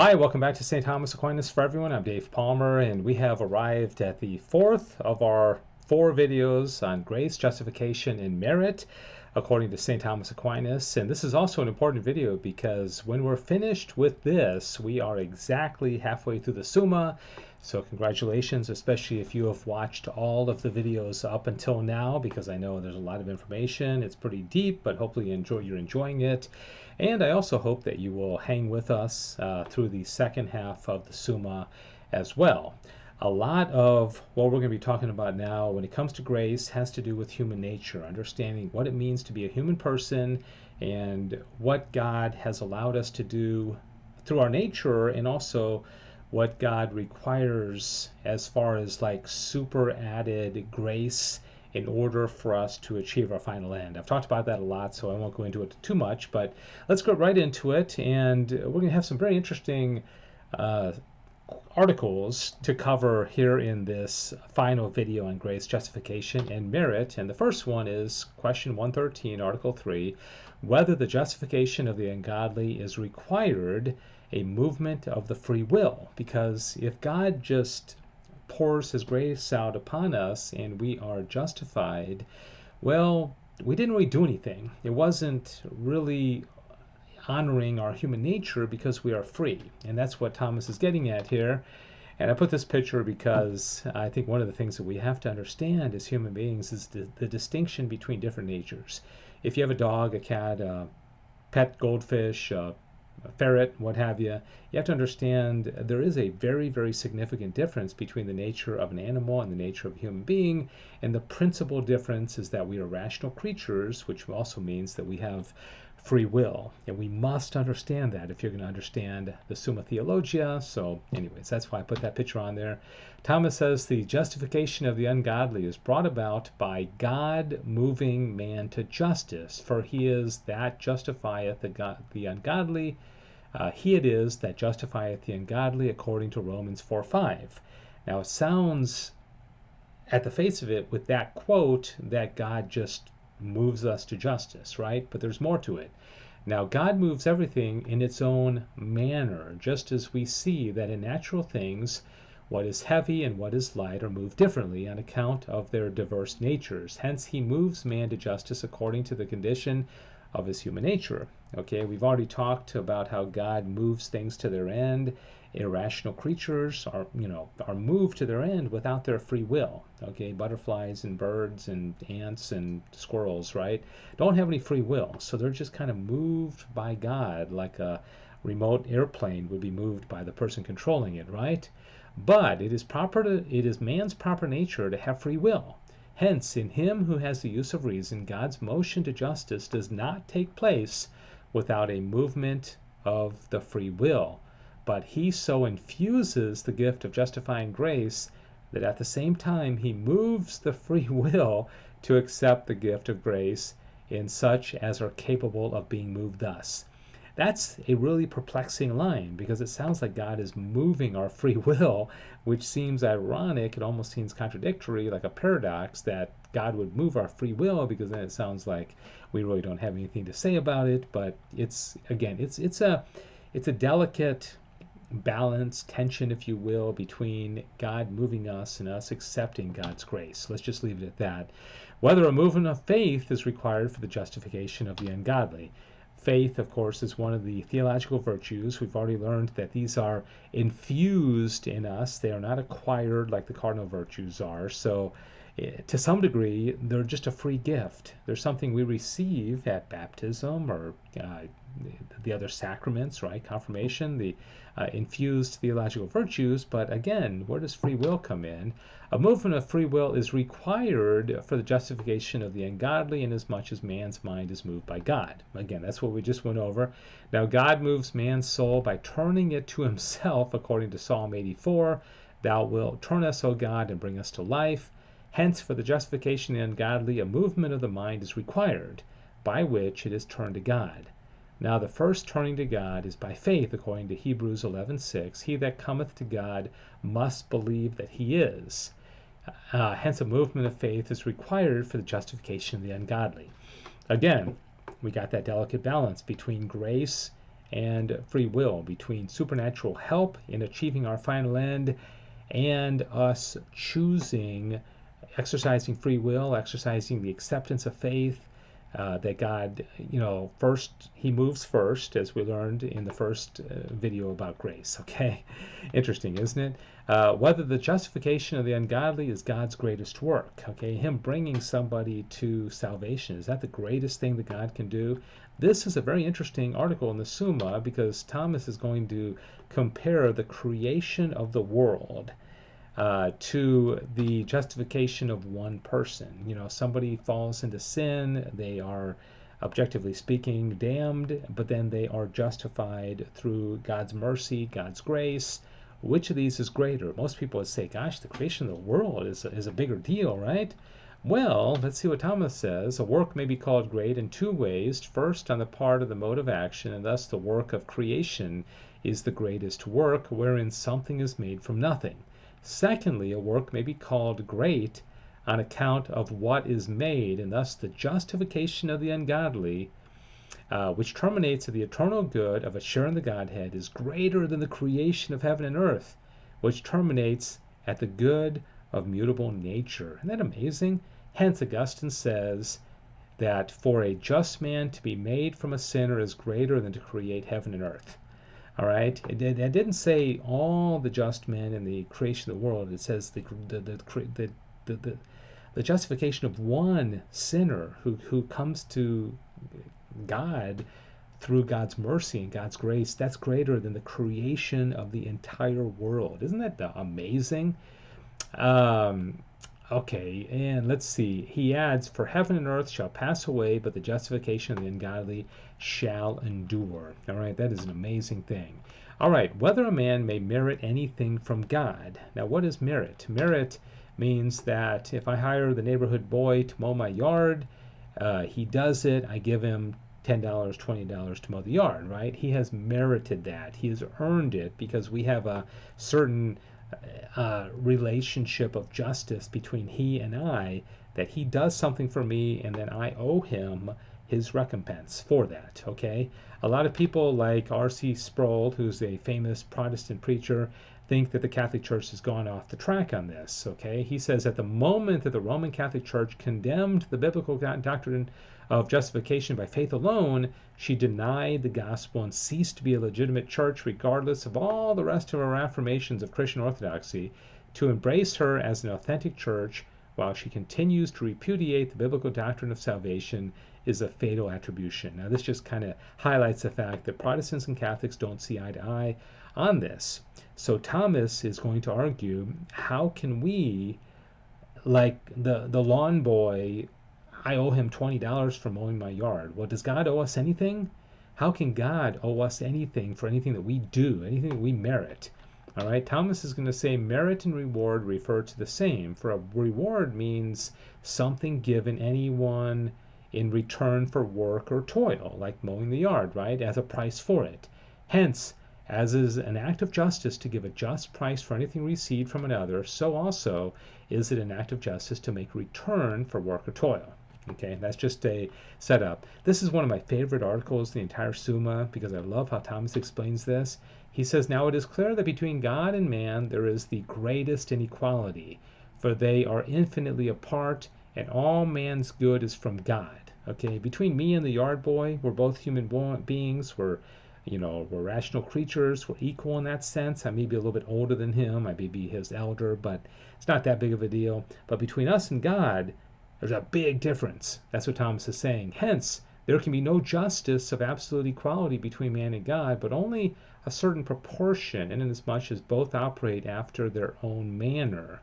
Hi, welcome back to St. Thomas Aquinas for Everyone. I'm Dave Palmer, and we have arrived at the fourth of our 4 videos on grace, justification, and merit, according to St. Thomas Aquinas. And this is also an important video because when we're finished with this, we are exactly halfway through the Summa. So congratulations, especially if you have watched all of the videos up until now, because I know there's a lot of information. It's pretty deep, but hopefully you're enjoying it. And I also hope that you will hang with us through the second half of the Summa as well. A lot of what we're going to be talking about now when it comes to grace has to do with human nature, understanding what it means to be a human person and what God has allowed us to do through our nature, and also what God requires as far as like super added grace in order for us to achieve our final end. I've talked about that a lot, so I won't go into it too much, but let's go right into it. And we're going to have some very interesting articles to cover here in this final video on grace, justification, and merit. And the first one is question 113, article 3, whether the justification of the ungodly is required a movement of the free will. Because if God just pours his grace out upon us and we are justified, well, we didn't really do anything. It wasn't really honoring our human nature because we are free. And that's what Thomas is getting at here. And I put this picture because I think one of the things that we have to understand as human beings is the distinction between different natures. If you have a dog, a cat, a pet goldfish, a ferret, what have you, you have to understand there is a very, very significant difference between the nature of an animal and the nature of a human being. And the principal difference is that we are rational creatures, which also means that we have free will. And we must understand that if you're going to understand the Summa Theologia. So anyways, that's why I put that picture on there. Thomas says the justification of the ungodly is brought about by God moving man to justice, for he is that justifieth the ungodly. He it is that justifieth the ungodly, according to Romans 4:5. Now it sounds, at the face of it, with that quote, that God just moves us to justice, right? But there's more to it. Now, God moves everything in its own manner, just as we see that in natural things, what is heavy and what is light are moved differently on account of their diverse natures. Hence, he moves man to justice according to the condition of his human nature. Okay, we've already talked about how God moves things to their end. Irrational creatures are moved to their end without their free will. Okay, butterflies and birds and ants and squirrels, right, don't have any free will, so they're just kind of moved by God, like a remote airplane would be moved by the person controlling it, right? But it is man's proper nature to have free will. Hence, in him who has the use of reason, God's motion to justice does not take place without a movement of the free will. But he so infuses the gift of justifying grace that at the same time he moves the free will to accept the gift of grace in such as are capable of being moved thus. That's a really perplexing line, because it sounds like God is moving our free will, which seems ironic. It almost seems contradictory, like a paradox, that God would move our free will, because then it sounds like we really don't have anything to say about it. But it's a delicate balance, tension, if you will, between God moving us and us accepting God's grace. Let's just leave it at that. Whether a movement of faith is required for the justification of the ungodly. Faith, of course, is one of the theological virtues. We've already learned that these are infused in us. They are not acquired like the cardinal virtues are. So to some degree, they're just a free gift. They're something we receive at baptism or the other sacraments, right? Confirmation, the infused theological virtues. But again, where does free will come in? A movement of free will is required for the justification of the ungodly, inasmuch as man's mind is moved by God. Again, that's what we just went over. Now, God moves man's soul by turning it to himself, according to Psalm 84. Thou wilt turn us, O God, and bring us to life. Hence, for the justification of the ungodly, a movement of the mind is required, by which it is turned to God. Now the first turning to God is by faith, according to Hebrews 11:6. He that cometh to God must believe that he is. Hence a movement of faith is required for the justification of the ungodly. Again, we got that delicate balance between grace and free will, between supernatural help in achieving our final end and us choosing, exercising free will, exercising the acceptance of faith, that God, first, he moves first, as we learned in the first video about grace. Okay, interesting, isn't it? Whether the justification of the ungodly is God's greatest work. Okay, him bringing somebody to salvation, is that the greatest thing that God can do? This is a very interesting article in the Summa, because Thomas is going to compare the creation of the world to the justification of one person. Somebody falls into sin, they are, objectively speaking, damned, but then they are justified through God's mercy, God's grace. Which of these is greater? Most people would say, gosh, the creation of the world is a bigger deal, right? Well, let's see what Thomas says. A work may be called great in two ways. First, on the part of the mode of action, and thus the work of creation is the greatest work, wherein something is made from nothing. Secondly, a work may be called great on account of what is made, and thus the justification of the ungodly, which terminates in the eternal good of a share in the Godhead, is greater than the creation of heaven and earth, which terminates at the good of mutable nature. Isn't that amazing? Hence, Augustine says that for a just man to be made from a sinner is greater than to create heaven and earth. All right, it didn't say all the just men in the creation of the world. It says the justification of one sinner who comes to God through God's mercy and God's grace. That's greater than the creation of the entire world. Isn't that amazing? Okay, and let's see. He adds, for heaven and earth shall pass away, but the justification of the ungodly shall endure. All right, that is an amazing thing. All right, whether a man may merit anything from God. Now, what is merit? Merit means that if I hire the neighborhood boy to mow my yard, he does it, I give him $10, $20 to mow the yard, right? He has merited that. He has earned it because we have a certain relationship of justice between he and I, that he does something for me and then I owe him his recompense for that. Okay, a lot of people like R.C. Sproul, who's a famous Protestant preacher, think that the Catholic Church has gone off the track on this. Okay, he says at the moment that the Roman Catholic Church condemned the biblical doctrine of justification by faith alone, she denied the gospel and ceased to be a legitimate church, regardless of all the rest of her affirmations of Christian orthodoxy. To embrace her as an authentic church while she continues to repudiate the biblical doctrine of salvation is a fatal attribution. Now, this just kind of highlights the fact that Protestants and Catholics don't see eye to eye on this. So Thomas is going to argue, how can we, like the lawn boy, I owe him $20 for mowing my yard. Well, does God owe us anything? How can God owe us anything for anything that we do, anything that we merit? All right, Thomas is going to say merit and reward refer to the same. For a reward means something given anyone in return for work or toil, like mowing the yard, right, as a price for it. Hence, as is an act of justice to give a just price for anything received from another, so also is it an act of justice to make return for work or toil. Okay, that's just a setup. This is one of my favorite articles, the entire Summa, because I love how Thomas explains this. He says, now it is clear that between God and man there is the greatest inequality, for they are infinitely apart, and all man's good is from God. Okay, between me and the yard boy, we're both human beings. We're rational creatures. We're equal in that sense. I may be a little bit older than him. I may be his elder, but it's not that big of a deal. But between us and God, there's a big difference. That's what Thomas is saying. Hence, there can be no justice of absolute equality between man and God, but only a certain proportion, and inasmuch as both operate after their own manner.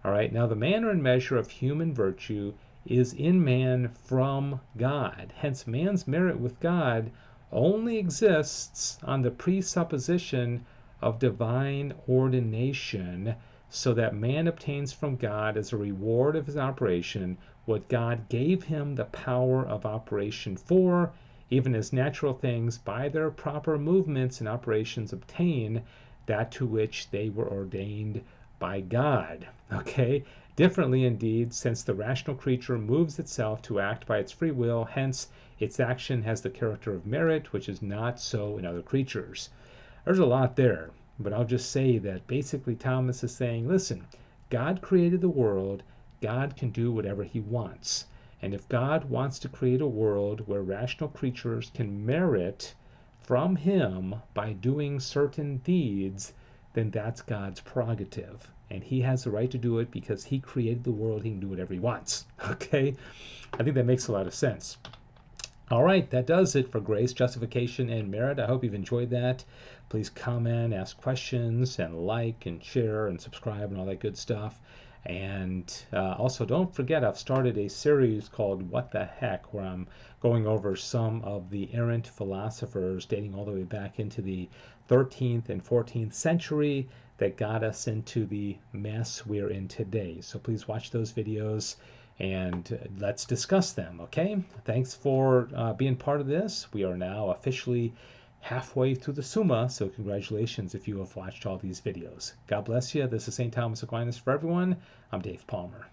All right, now the manner and measure of human virtue is in man from God. Hence, man's merit with God only exists on the presupposition of divine ordination, so that man obtains from God as a reward of his operation what God gave him the power of operation for, even as natural things by their proper movements and operations obtain that to which they were ordained by God. Okay? Differently indeed, since the rational creature moves itself to act by its free will, hence its action has the character of merit, which is not so in other creatures. There's a lot there, but I'll just say that basically Thomas is saying, listen, God created the world, God can do whatever he wants. And if God wants to create a world where rational creatures can merit from him by doing certain deeds, then that's God's prerogative. And he has the right to do it because he created the world. He can do whatever he wants. Okay? I think that makes a lot of sense. All right, that does it for Grace, Justification, and Merit. I hope you've enjoyed that. Please comment, ask questions, and like, and share, and subscribe, and all that good stuff. And also, don't forget, I've started a series called What the Heck, where I'm going over some of the errant philosophers dating all the way back into the 13th and 14th century that got us into the mess we're in today. So please watch those videos and let's discuss them, okay? Thanks for being part of this. We are now officially halfway through the Summa, so congratulations if you have watched all these videos. God bless you. This is St. Thomas Aquinas for everyone. I'm Dave Palmer.